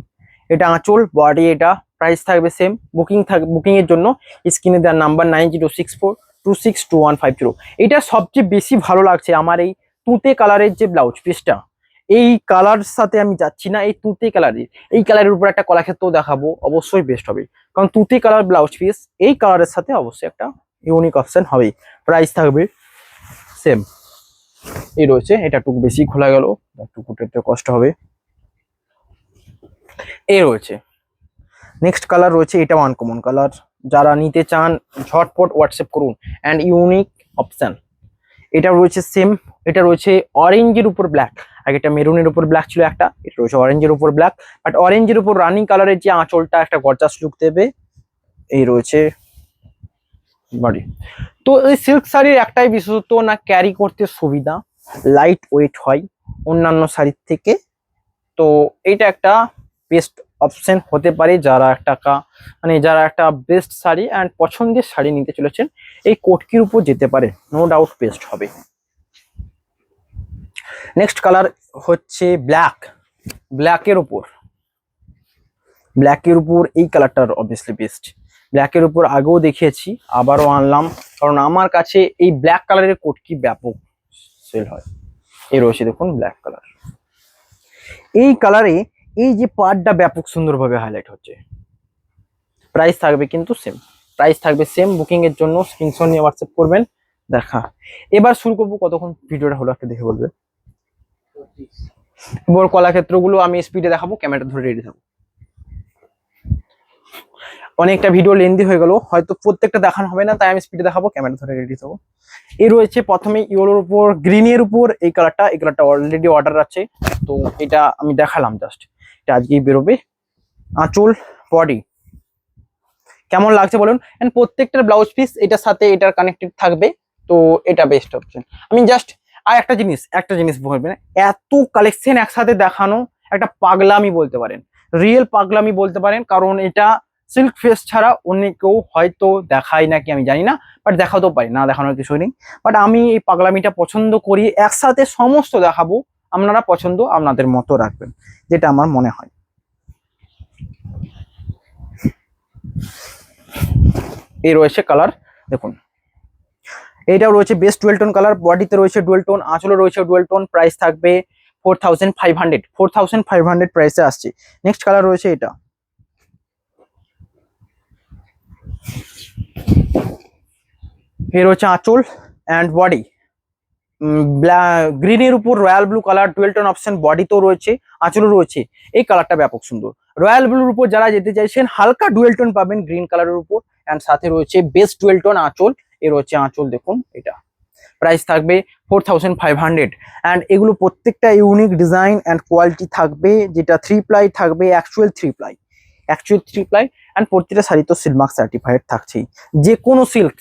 এটা আঁচল বডি, এটা প্রাইস থাকবে সেম। বুকিং এর জন্য স্ক্রিনে দেওয়ার নাম্বার 9064262150। এটা সবচেয়ে বেশি ভালো লাগছে আমার এই তুতে কালারের যে ব্লাউজ পিসটা, এই কালার সাথে আমি যাচ্ছি না, এই তুতে কালারের, এই কালারের উপর একটা কলাক্ষেত্র দেখাবো, অবশ্যই বেস্ট হবে, কারণ তুতে কালার ব্লাউজ পিস এই কালারের সাথে অবশ্যই একটা ইউনিক অপশন হবে। প্রাইস থাকবে সেম, এই রয়েছে, এটা একটু বেশি খোলা গেল, একটু কুটাতে কষ্ট হবে। এই রয়েছে নেক্সট কালার রয়েছে, এটাও আনকমন কালার, যারা নিতে চান ঝটপট হোয়াটসঅ্যাপ করুন, অ্যান্ড ইউনিক অপশন। এটা রয়েছে সেম, এটা রয়েছে অরেঞ্জের উপর ব্ল্যাক, আগে এটা মেরুনের উপর ব্ল্যাক ছিল একটা, এটা রয়েছে অরেঞ্জের উপর ব্ল্যাক, বাট অরেঞ্জের উপর রানিং কালারের যে আঁচলটা একটা গর্জাস লুক দেবে। এই রয়েছে বডি। তো এই সিল্ক শাড়ির একটাই বিশেষত্ব না, ক্যারি করতে সুবিধা, লাইট ওয়েট হয় অন্যান্য শাড়ির থেকে, তো এইটা একটা বেস্ট অপশন হতে পারে যারা যারা একটা বেস্ট শাড়ি অ্যান্ড পছন্দের শাড়ি নিতে চলেছেন, এই কোটকির উপর যেতে পারে, নো ডাউট বেস্ট হবে। নেক্সট কালার হচ্ছে ব্ল্যাকের উপর এই কালারটার অবভিয়াসলি বেস্ট, ব্ল্যাকের উপর আগেও দেখিয়েছি, আবারও আনলাম, কারণ আমার কাছে এই ব্ল্যাক কালারের কোটকি ব্যাপক সেল হয়। এই রয়েছে দেখুন ব্ল্যাক কালার, এই কালারে এই যে পার্টটা ব্যাপক সুন্দরভাবে হাইলাইট হচ্ছে। প্রাইস থাকবে কিন্তু সেম, প্রাইস থাকবে সেম। বুকিং এর জন্য স্ক্রিনশট নিয়ে হোয়াটসঅ্যাপ করবেন। দেখা, এবার শুরু করবো। কতক্ষণ ভিডিওটা হলো একটা দেখে বলবে। বড় কলাক্ষেত্রগুলো আমি স্পিডে দেখাবো, ক্যামেরা ধরে রেডি থাকবো। অনেকটা ভিডিও লেন্দি হয়ে গেল, হয়তো প্রত্যেকটা দেখানো হবে না, তাই আমি স্পিডে দেখাবো, ক্যামেরা ধরে রেডি থাকবো। এই রয়েছে প্রথমে ইয়েলোর উপর গ্রিনের উপর এই কালারটা অলরেডি অর্ডার আছে, তো এটা আমি দেখালাম জাস্ট। এটা আজকেই বেরোবে। আঁচল, বডি কেমন লাগছে বলুন। এন্ড প্রত্যেকটার ব্লাউজ পিস এটার সাথে এটার কানেক্টেড থাকবে, তো এটা বেস্ট অপশন। আমি জাস্ট আর একটা জিনিস বলবেন, এত কালেকশন একসাথে দেখানো একটা পাগলামি বলতে পারেন, রিয়েল পাগলামি বলতে পারেন, কারণ এটা সিল্ক ফেস ছাড়া অন্য কেউ হয়তো দেখায় নাকি আমি জানি না, বাট দেখাতেও পারি না, দেখানোর কিছু নেই। বাট আমি এই পাগলামিটা পছন্দ করি, একসাথে সমস্ত দেখাবো, আপনারা পছন্দ আপনাদের মতো রাখবেন, যেটা আমার মনে হয়। এই রয়েছে কালার দেখুন, এইটাও রয়েছে বেস্ট ডুয়েল টোন কালার, বডিতে রয়েছে ডুয়েল টোন, আঁচলে রয়েছে ডুয়েল টোন। প্রাইস থাকবে 4500 প্রাইসে আসছে। নেক্সট কালার রয়েছে এটা, এর হচ্ছে আঁচল অ্যান্ড বডি গ্রিনের উপর royal blue colour, dual tone option, বডিতেও রয়েছে, আঁচলও রয়েছে। এই কালারটা ব্যাপক সুন্দর। রয়্যাল ব্লুর উপর যারা যেতে চাইছেন হালকা ডুয়েল টোন পাবেন গ্রিন কালারের উপর, অ্যান্ড সাথে রয়েছে বেস্ট ডুয়েল টোন আঁচল। এর হচ্ছে আঁচল দেখুন এটা। প্রাইস থাকবে 4500। অ্যান্ড এগুলো প্রত্যেকটা ইউনিক ডিজাইন অ্যান্ড কোয়ালিটি থাকবে, যেটা 3 প্লাই থাকবে, অ্যাকচুয়াল 3 প্লাই, অ্যান্ড প্রত্যেকটা শাড়ি তো সিল্ক মার্ক সার্টিফাইড থাকছেই। যে কোনো সিল্ক,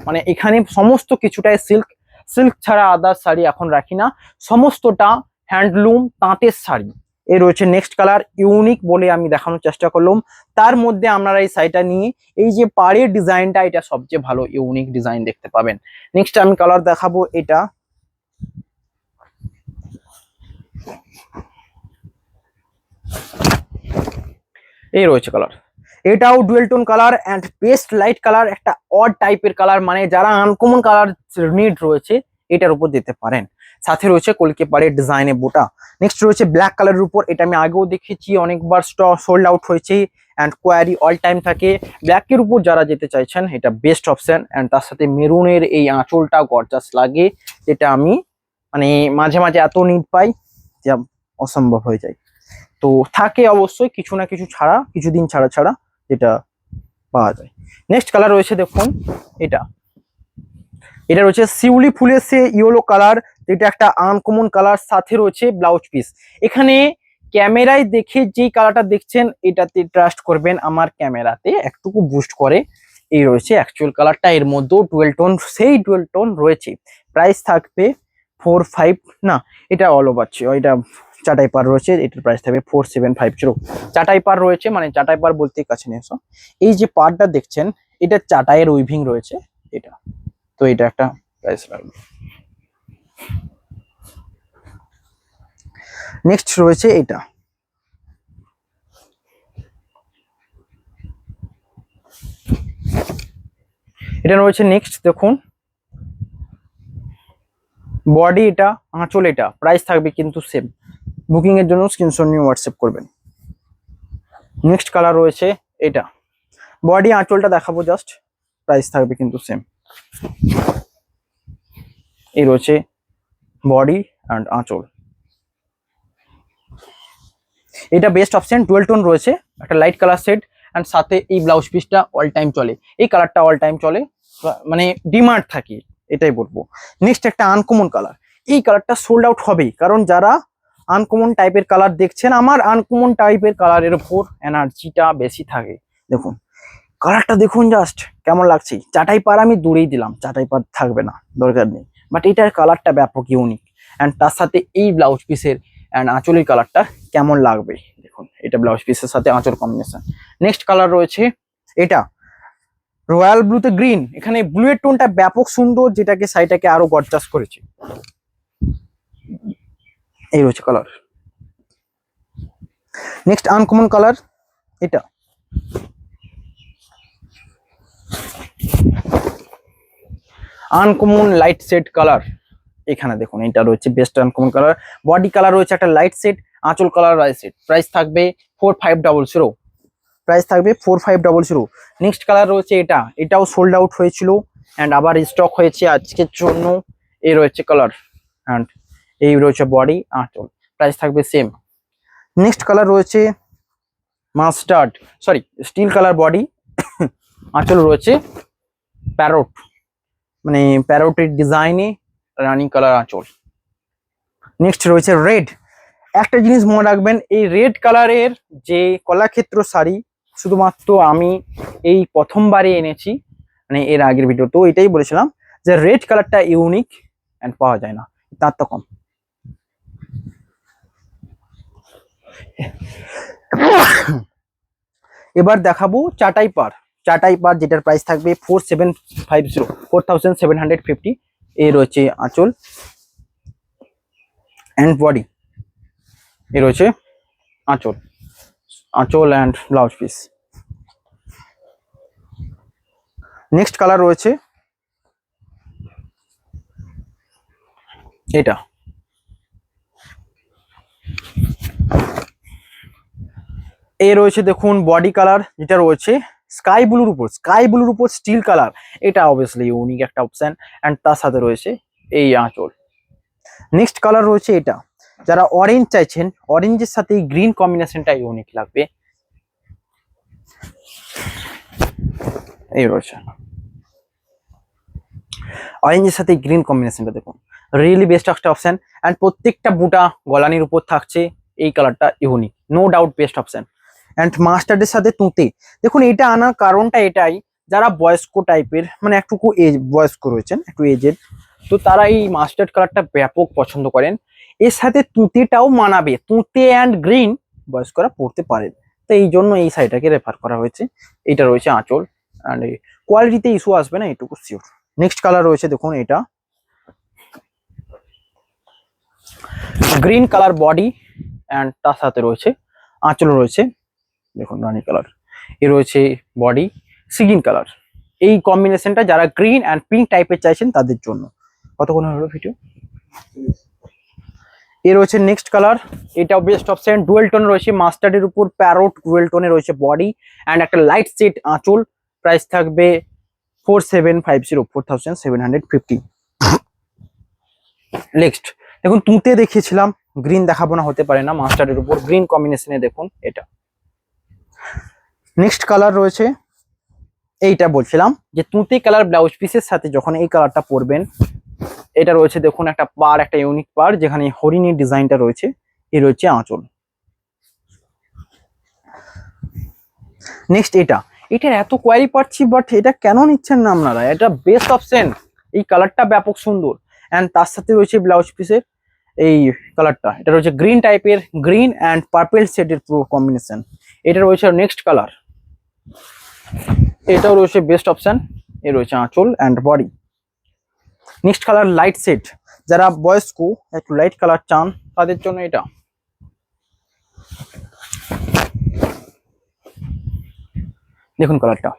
মানে এখানে সমস্ত কিছুটাই সিল্ক, সিল্ক ছাড়া আদার্স শাড়ি এখন রাখি না, সমস্তটা হ্যান্ডলুম তাঁতের শাড়ি। এই রয়েছে নেক্সট কালার, ইউনিক বলে আমি দেখানোর চেষ্টা করলাম। তার মধ্যে আপনারা এই শাড়িটা নিয়ে এই যে পাড়ের ডিজাইনটা, এটা সবচেয়ে ভালো ইউনিক ডিজাইন দেখতে পাবেন। নেক্সট আমি কালার দেখাবো এটা, এই রয়েছে কালার, এটাও dual tone colour and pastel light colour, একটা অড টাইপের কালার, মানে যারা আনকমন কালার নিড রয়েছে এটার উপর দিতে পারেন। সাথে রয়েছে কলকে পাড়ের ডিজাইনে বোটা। নেক্সট রয়েছে ব্ল্যাক কালারের উপর, এটা আমি আগেও দেখেছি, অনেকবার সোল্ড আউট হয়েছে অ্যান্ড কোয়ারি অল টাইম থাকে। ব্ল্যাকের উপর যারা যেতে চাইছেন এটা বেস্ট অপশন, অ্যান্ড তার সাথে মেরুনের এই আঁচলটা গর্জাস লাগে, যেটা আমি মানে মাঝে মাঝে এত নিড পাই যা অসম্ভব হয়ে যায়। তো থাকে অবশ্যই কিছু না কিছু ছাড়া, কিছুদিন ছাড়া ছাড়া যেটা পাওয়া যায়। নেক্সট কালার রয়েছে দেখুন এটা, এটা রয়েছে শিউলি ফুলের সে ইয়েলো কালার, এটা একটা আনকমন কালার, সাথে রয়েছে ব্লাউজ পিস। এখানে ক্যামেরায় দেখে যেই কালারটা দেখছেন এটাতে ট্রাস্ট করবেন, আমার ক্যামেরাতে একটুকু বুস্ট করে। এই রয়েছে অ্যাকচুয়াল কালারটা, এর মধ্যেও ডুয়েল টোন, সেই ডুয়েল টোন রয়েছে। প্রাইস থাকবে 45, না এটা অল ওভার, এটা চাটাই পার রয়েছে, এটার প্রাইস থাকবে 4750। চাটাই পার রয়েছে, মানে চাটাই পার বলতে কাছে নিয়ে এসো। এই যে পারটা দেখছেন এটা চাটাইয়ের উইভিং রয়েছে এটা, তো এটা একটা প্রাইস লাগবে। নেক্সট রয়েছে এটা, এটা রয়েছে নেক্সট দেখুন, বডি এটা, আঁচল এটা, প্রাইস থাকবে কিন্তু সেম। বুকিং এর জন্য স্ক্রিনশট নিয়ে হোয়াটসঅ্যাপ করবেন। নেক্সট কালার রয়েছে এটা, বডি আঁচলটা দেখাবো জাস্ট, প্রাইস থাকবে কিন্তু সেম। এই রয়েছে বডি অ্যান্ড আঁচল, এটা বেস্ট অপশন, ডুয়েল টোন রয়েছে, একটা লাইট কালার সেট, অ্যান্ড সাথে এই ব্লাউজ পিসটা অল টাইম চলে, এই কালারটা অল টাইম চলে, মানে ডিমান্ড থাকে এটাই বলবো। নেক্সট একটা আনকমন কালার, এই কালারটা সোল্ড আউট হবেই, কারণ যারা আনকমন টাইপের কালার দেখছেন, আমার আনকমন টাইপের কালারের উপর এনার্জিটা বেশি থাকে। দেখুন কালারটা দেখুন জাস্ট কেমন লাগছে। চাটাই পার আমি দূরেই দিলাম, চাটাই পার থাকবে না, দরকার নেই, বাট এটার কালারটা ব্যাপক ইউনিক, অ্যান্ড তার সাথে এই ব্লাউজ পিসের অ্যান্ড আঁচলের কালারটা কেমন লাগবে দেখুন, এটা ব্লাউজ পিসের সাথে আঁচল কম্বিনেশন। নেক্সট কালার রয়েছে এটা, রয়্যাল ব্লুতে গ্রিন, এখানে ব্লু এর টোনটা ব্যাপক সুন্দর, যেটাকে শাড়িটাকে আরো গর্জাস করেছে। এই রয়েছে কালার। নেক্সট আনকমন কালার এটা, আনকমন লাইট সেট কালার, এখানে দেখুন এটা রয়েছে best uncommon colour. Body colour রয়েছে একটা লাইট সেট, আঁচল কালার রাইসেট, প্রাইস থাকবে 4500, প্রাইস থাকবে 4500। নেক্সট কালার রয়েছে এটা, এটাও সোল্ড আউট হয়েছিল অ্যান্ড আবার স্টক হয়েছে আজকের জন্য। এই রয়েছে কালার অ্যান্ড এই রয়েছে বডি আঁচল, প্রাইস থাকবে সেম। নেক্সট কালার রয়েছে mustard, sorry steel colour body, আঁচল রয়েছে প্যারোট, মানে প্যারোটের ডিজাইনে রানিং কালার আঁচল। নেক্সট রয়েছে রেড। একটা জিনিস মনে রাখবেন, এই রেড কালারের যে কলাক্ষেত্র শাড়ি শুধুমাত্র আমি এই প্রথমবারই এনেছি, মানে এর আগের ভিডিও তো এটাই বলেছিলাম যে রেড কালারটা ইউনিক অ্যান্ড পাওয়া যায় না, তার তো কম। এবার দেখাবো চাটাই পার, চাটাই পার যেটার প্রাইস থাকবে 4750, এই রয়েছে আঁচল অ্যান্ড বডি, এই রয়েছে আঁচল, আঁচল and blouse piece. Next colour রয়েছে এটা, এই রয়েছে দেখুন বডি কালার যেটা রয়েছে স্কাই ব্লুর উপর, স্কাই ব্লুর উপর স্টিল কালার, এটা অবভিয়াসলি ইউনিক একটা অপশন অ্যান্ড তার সাথে রয়েছে এই আঁচল। নেক্সট কালার রয়েছে এটা, যারা অরেঞ্জ চাইছেন অরেঞ্জের সাথে এই গ্রিন কম্বিনেশনটা ইউনিক লাগবে, এই রয়েছে অরেঞ্জের সাথে গ্রিন কম্বিনেশনটা দেখুন, রিয়েলি বেস্ট একটা অপশন অ্যান্ড প্রত্যেকটা বুটা গলানির উপর থাকছে, এই কালারটা unique, no doubt best option. And মাস্টার্ডের সাথে তুঁতে, দেখুন এটা আনার কারণটা এটাই, যারা বয়স্ক টাইপের মানে একটুকু এজ বয়স্ক রয়েছেন একটু এজেড, তো তারা এই মাস্টার্ড কালারটা ব্যাপক পছন্দ করেন, এর সাথে তুঁতেটাও মানাবে, তুঁতে অ্যান্ড গ্রিন বয়স্করা পড়তে পারেন, তো এই জন্য এই শাড়িটাকে রেফার করা হয়েছে। এটা রয়েছে আঁচল অ্যান্ড কোয়ালিটিতে ইস্যু আসবে না এটুকু শিওর। নেক্সট কালার রয়েছে দেখুন এটা গ্রিন কালার বডি অ্যান্ড তার সাথে রয়েছে আঁচল রয়েছে দেখুন রানি কালার, এ রয়েছে বডি সিগিন কালার, এই কম্বিনেশনটা যারা গ্রিন অ্যান্ড পিঙ্ক টাইপের চাইছেন তাদের জন্য। কতক্ষণ হলো ভিডিও? এ রয়েছে নেক্সট কালার, এটাও বেস্ট অপশন, ডুয়েল টোন রয়েছে মাস্টার্ডের উপর প্যারোট ডুয়েল টোনে রয়েছে বডি অ্যান্ড একটা লাইট সেট আঁচল, প্রাইস থাকবে 4750। নেক্সট দেখুন তুঁতে দেখিয়েছিলাম, গ্রিন দেখাবো না হতে পারে না, মাস্টার্ডের উপর গ্রিন কম্বিনেশনে দেখুন এটা। নেক্সট কালার রয়েছে এইটা, বলছিলাম যে তুঁতে কালার ব্লাউজ পিসের সাথে যখন এই কালারটা পরবেন, এটা রয়েছে দেখুন একটা পার, একটা ইউনিক পার যেখানে হরিণীর ডিজাইনটা রয়েছে, এই রয়েছে আঁচল। নেক্সট এটা, এটার এত কোয়ারি পাচ্ছি বাট এটা কেন নিচ্ছেন না আপনারা, এটা বেস্ট অপশন, এই কালারটা ব্যাপক সুন্দর অ্যান্ড তার সাথে রয়েছে ব্লাউজ পিসের এই কালারটা, এটা রয়েছে গ্রিন টাইপের, গ্রিন অ্যান্ড পার্পেল শেডের পুরো কম্বিনেশন। এটা রয়েছে নেক্সট কালার, এটাও রয়েছে বেস্ট অপশন, এ রয়েছে আঁচল and body. Next colour light set, যারা বয়স্ক একটু লাইট কালার চান তাদের জন্য এটা। দেখুন কালারটা।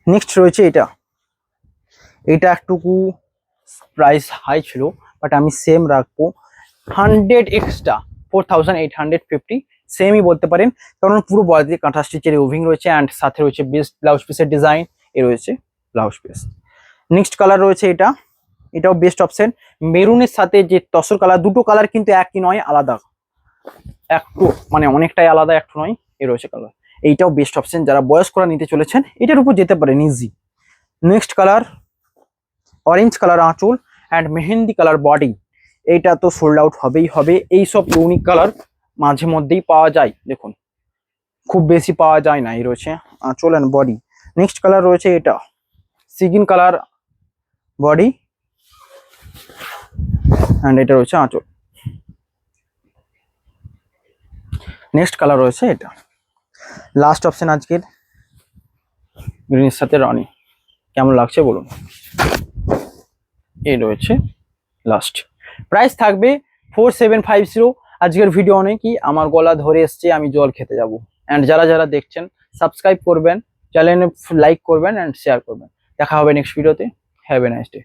নেক্সট রয়েছে এটা, এটা একটুকু প্রাইস হাই ছিল বাট আমি সেম রাখবো 100 এক্সট্রা 4850, সেমই বলতে পারেন কারণ পুরো বডিতে কাঁথা স্টিচের উইভিং রয়েছে অ্যান্ড সাথে রয়েছে বেস্ট ব্লাউজ পিসের ডিজাইন, এ রয়েছে ব্লাউজ পিস। নেক্সট কালার রয়েছে এটা, এটাও বেস্ট অপশন, মেরুনের সাথে যে তসর কালার, দুটো কালার কিন্তু একই নয়, আলাদা, একটু মানে অনেকটাই আলাদা, একটু নয়, এ রয়েছে কালার, এইটাও বেস্ট অপশন, যারা বয়স্করা নিতে চলেছেন এটার উপর যেতে পারেন easy. Next colour orange colour আঁচল অ্যান্ড মেহেন্দি কালার বডি, এইটা তো সোল্ড আউট হবেই হবে, এই সব ইউনিক কালার মাঝে মধ্যেই পাওয়া যায়, দেখুন খুব বেশি পাওয়া যায় না, এই রয়েছে আঁচল অ্যান্ড বডি। নেক্সট কালার রয়েছে এটা সিগিন কালার বডি অ্যান্ড এটা রয়েছে আঁচল। নেক্সট কালার রয়েছে এটা, লাস্ট অপশন আজকের গ্রিনের সাথে রানি, কেমন লাগছে বলুন, এই রয়েছে লাস্ট। প্রাইস থাকবে 4750। আজকের ভিডিও অনেকই আমার গলা ধরে এসছে, আমি জল খেতে যাব অ্যান্ড যারা যারা দেখছেন সাবস্ক্রাইব করবেন, চ্যানেলে লাইক করবেন অ্যান্ড শেয়ার করবেন। দেখা হবে নেক্সট ভিডিওতে, হ্যাভ এ নাইস ডে।